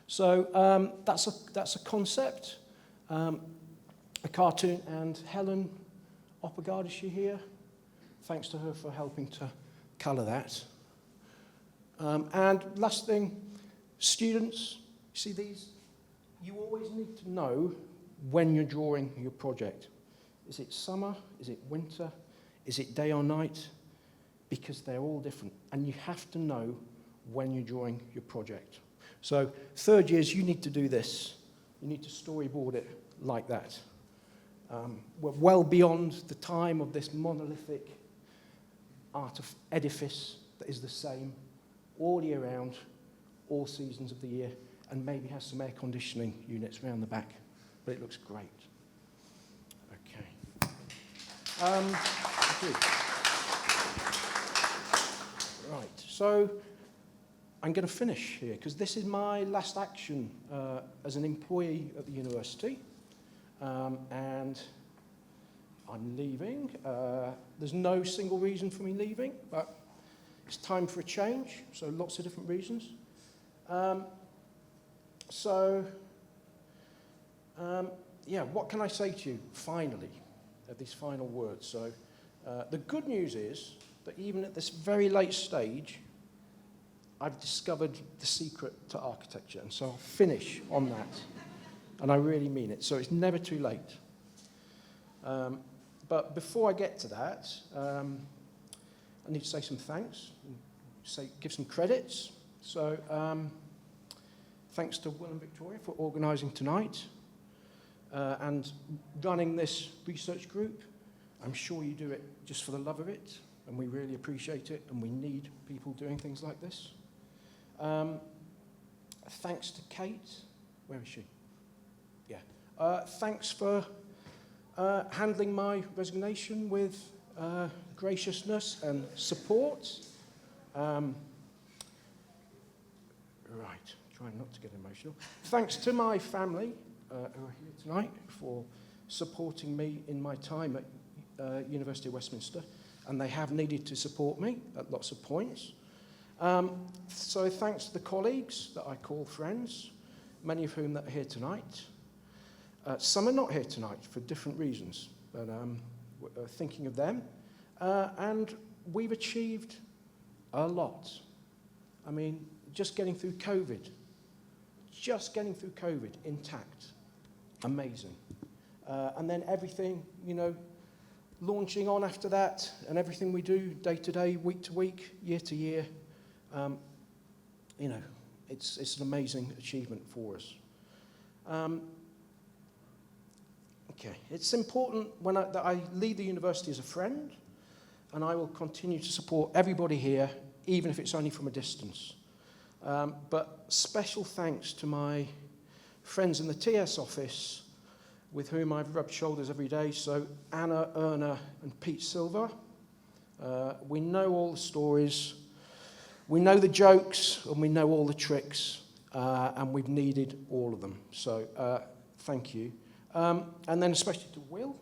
So that's a concept, a cartoon, and Helen Oppergaard, is she here? Thanks to her for helping to colour that. And last thing, students, see these? You always need to know when you're drawing your project. Is it summer? Is it winter? Is it day or night? Because they're all different, and you have to know when you're drawing your project. So third years, you need to do this. You need to storyboard it like that. We're well beyond the time of this monolithic edifice that is the same all year round, all seasons of the year, and maybe has some air conditioning units around the back, but it looks great. Okay. Right, so I'm going to finish here because this is my last action as an employee at the university. And I'm leaving. There's no single reason for me leaving, but it's time for a change, so lots of different reasons. Yeah, what can I say to you, finally, at these final words? So the good news is that even at this very late stage, I've discovered the secret to architecture, and so I'll finish on that. And I really mean it, so it's never too late. But before I get to that, I need to say some thanks, give some credits. So thanks to Will and Victoria for organising tonight and running this research group. I'm sure you do it just for the love of it, and we really appreciate it, and we need people doing things like this. Thanks to Kate. Where is she? Yeah. Thanks for handling my resignation with graciousness and support. Right, trying not to get emotional. Thanks to my family who are here tonight for supporting me in my time at University of Westminster, and they have needed to support me at lots of points. So thanks to the colleagues that I call friends, many of whom that are here tonight. Some are not here tonight for different reasons, but we're thinking of them. And we've achieved a lot. I mean, just getting through COVID intact, amazing. And then everything, you know, launching on after that, and everything we do day to day, week to week, year to year, you know, it's an amazing achievement for us. Okay, it's important that I leave the university as a friend, and I will continue to support everybody here, even if it's only from a distance. But special thanks to my friends in the TS office, with whom I've rubbed shoulders every day. So Anna, Erna, and Pete Silver. We know all the stories, we know the jokes, and we know all the tricks. and we've needed all of them. So thank you. And then especially to Will.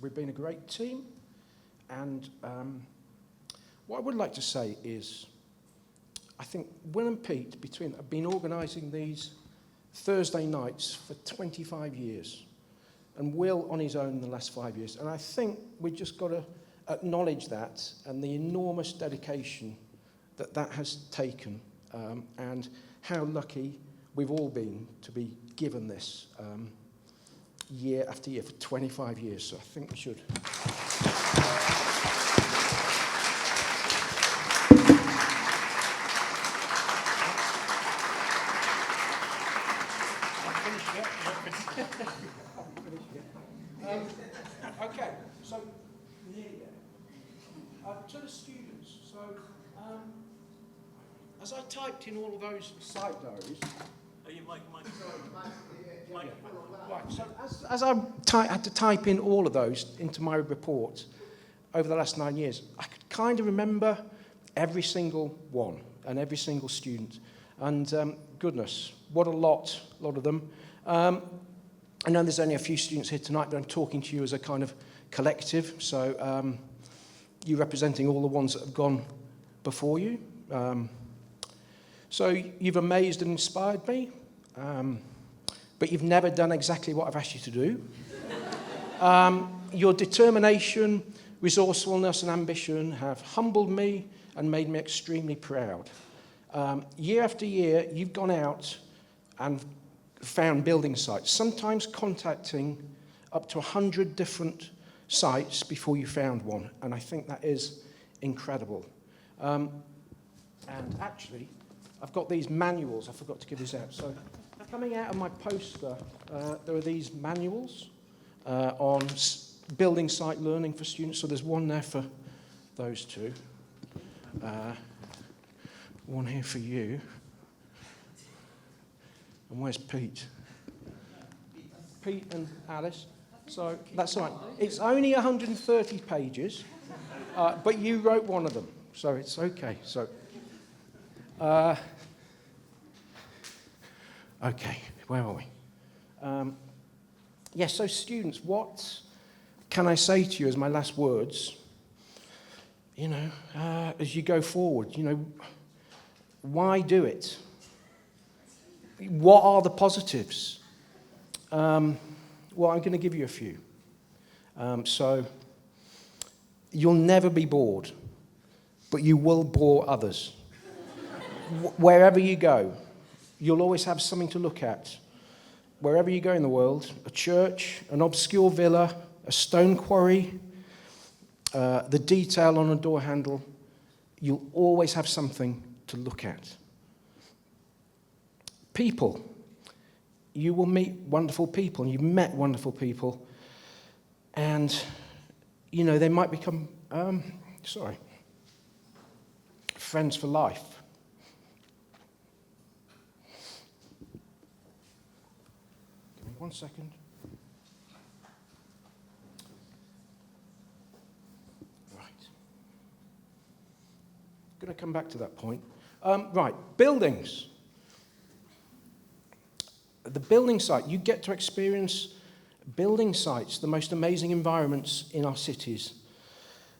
We've been a great team, and what I would like to say is, I think Will and Pete have been organising these Thursday nights for 25 years, and Will on his own in the last 5 years. And I think we've just got to acknowledge that and the enormous dedication that has taken, and how lucky we've all been to be given this year after year for 25 years. So I think we should. Okay, so here you go. To the students, so as I typed in all of those site diaries. Are you microphone? Right, so as I had to type in all of those into my report over the last 9 years, I could kind of remember every single one and every single student. And goodness, what a lot of them. I know there's only a few students here tonight, but I'm talking to you as a kind of collective. So you're representing all the ones that have gone before you. So you've amazed and inspired me, but you've never done exactly what I've asked you to do. Your determination, resourcefulness and ambition have humbled me and made me extremely proud. Year after year, you've gone out and found building sites, sometimes contacting up to 100 different sites before you found one, and I think that is incredible. And actually, I've got these manuals. I forgot to give these out. So coming out of my poster, there are these manuals on building site learning for students. So there's one there for those two. One here for you. And where's Pete? Pete and Alice. So that's all right. It's only 130 pages, but you wrote one of them, so it's okay. So, okay, where are we? Yes, so students, what can I say to you as my last words? You know, as you go forward, you know, why do it? What are the positives? Well, I'm going to give you a few. So, you'll never be bored, but you will bore others. Wherever you go, you'll always have something to look at. Wherever you go in the world, a church, an obscure villa, a stone quarry, the detail on a door handle, you'll always have something to look at. People. You will meet wonderful people, and you've met wonderful people, and, you know, they might become, friends for life. Give me 1 second. Right. Going to come back to that point. Right, buildings. The building site, you get to experience building sites, the most amazing environments in our cities.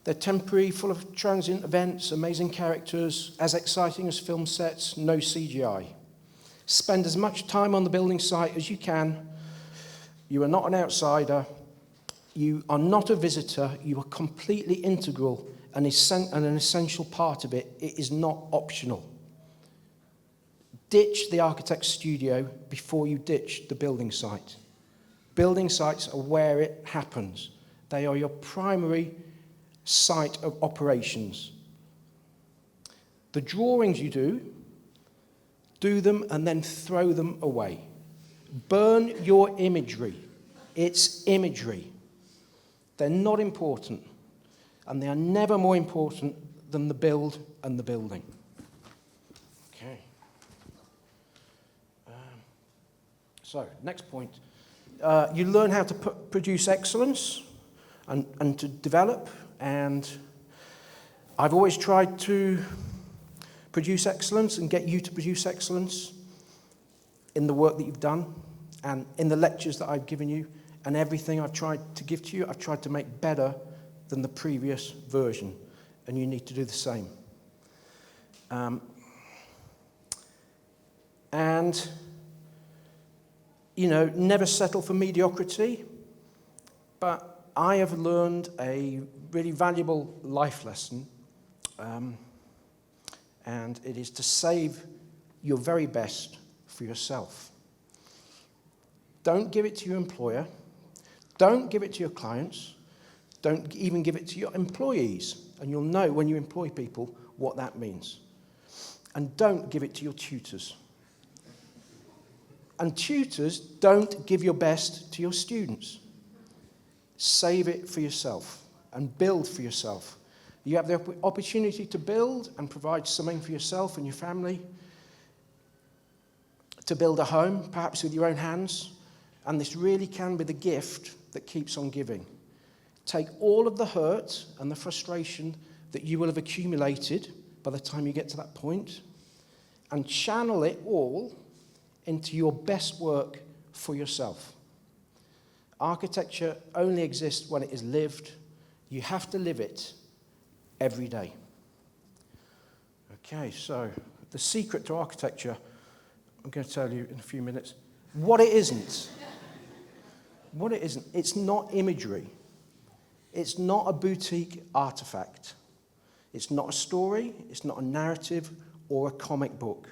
They're temporary, full of transient events, amazing characters, as exciting as film sets, no CGI. Spend as much time on the building site as you can. You are not an outsider. You are not a visitor. You are completely integral and an essential part of it. It is not optional. Ditch the architect's studio before you ditch the building site. Building sites are where it happens. They are your primary site of operations. The drawings you do them and then throw them away. Burn your imagery. It's imagery. They're not important, and they are never more important than the build and the building. Okay. So, next point. You learn how to produce excellence and to develop, and I've always tried to produce excellence and get you to produce excellence in the work that you've done and in the lectures that I've given you and everything I've tried to give to you, I've tried to make better than the previous version, and you need to do the same. And, you know, never settle for mediocrity, but I have learned a really valuable life lesson, and it is to save your very best for yourself. Don't give it to your employer. Don't give it to your clients. Don't even give it to your employees. And you'll know when you employ people what that means. And don't give it to your tutors. And tutors, don't give your best to your students. Save it for yourself and build for yourself. You have the opportunity to build and provide something for yourself and your family, to build a home, perhaps with your own hands. And this really can be the gift that keeps on giving. Take all of the hurt and the frustration that you will have accumulated by the time you get to that point and channel it all into your best work for yourself. Architecture only exists when it is lived. You have to live it every day. Okay, so the secret to architecture, I'm going to tell you in a few minutes. What it isn't. What it isn't. It's not imagery. It's not a boutique artifact. It's not a story. It's not a narrative or a comic book.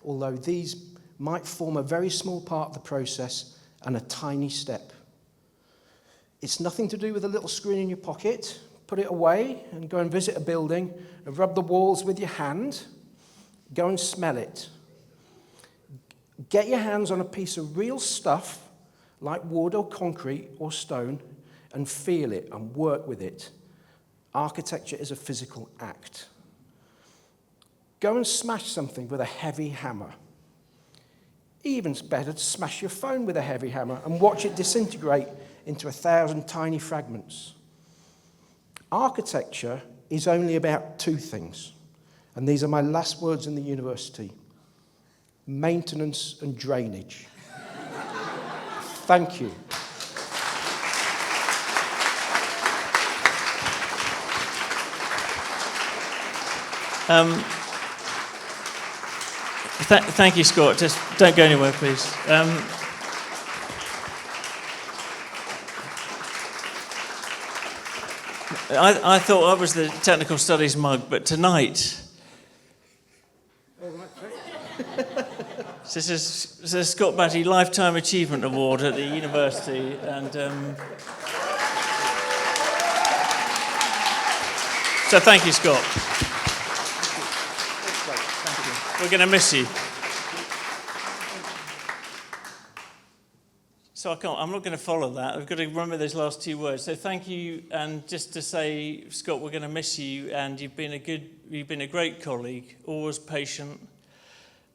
Although these might form a very small part of the process and a tiny step. It's nothing to do with a little screen in your pocket. Put it away and go and visit a building and rub the walls with your hand. Go and smell it. Get your hands on a piece of real stuff like wood or concrete or stone and feel it and work with it. Architecture is a physical act. Go and smash something with a heavy hammer. Even better to smash your phone with a heavy hammer and watch it disintegrate into 1,000 tiny fragments. Architecture is only about two things, and these are my last words in the university: maintenance and drainage. Thank you. Thank you, Scott. Just don't go anywhere, please. I thought I was the technical studies mug, but tonight... This is the Scott Batty Lifetime Achievement Award at the university, and so thank you, Scott. Thank you. We're going to miss you. So I'm not going to follow that. I've got to remember those last two words. So thank you, and just to say, Scott, we're going to miss you, and you've been a great colleague, always patient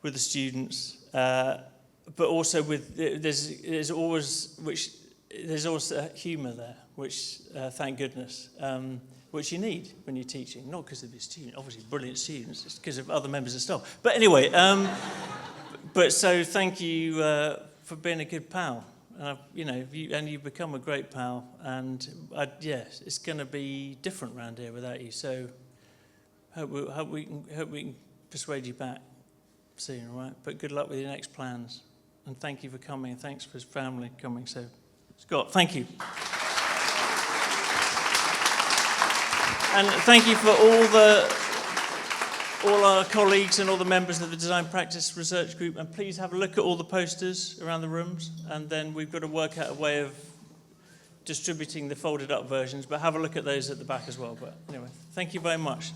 with the students, but also with there's always humour there, which thank goodness, which you need when you're teaching, not because of your students, obviously brilliant students, it's because of other members of staff. But anyway, but so thank you for being a good pal. You've become a great pal, and yes, it's going to be different around here without you. So hope we can persuade you back soon, all right? But good luck with your next plans, and thank you for coming, and thanks for his family coming. So, Scott, thank you, and thank you for all our colleagues and all the members of the Design Practice Research Group. And please have a look at all the posters around the rooms, and then we've got to work out a way of distributing the folded up versions. But have a look at those at the back as well. But anyway, thank you very much.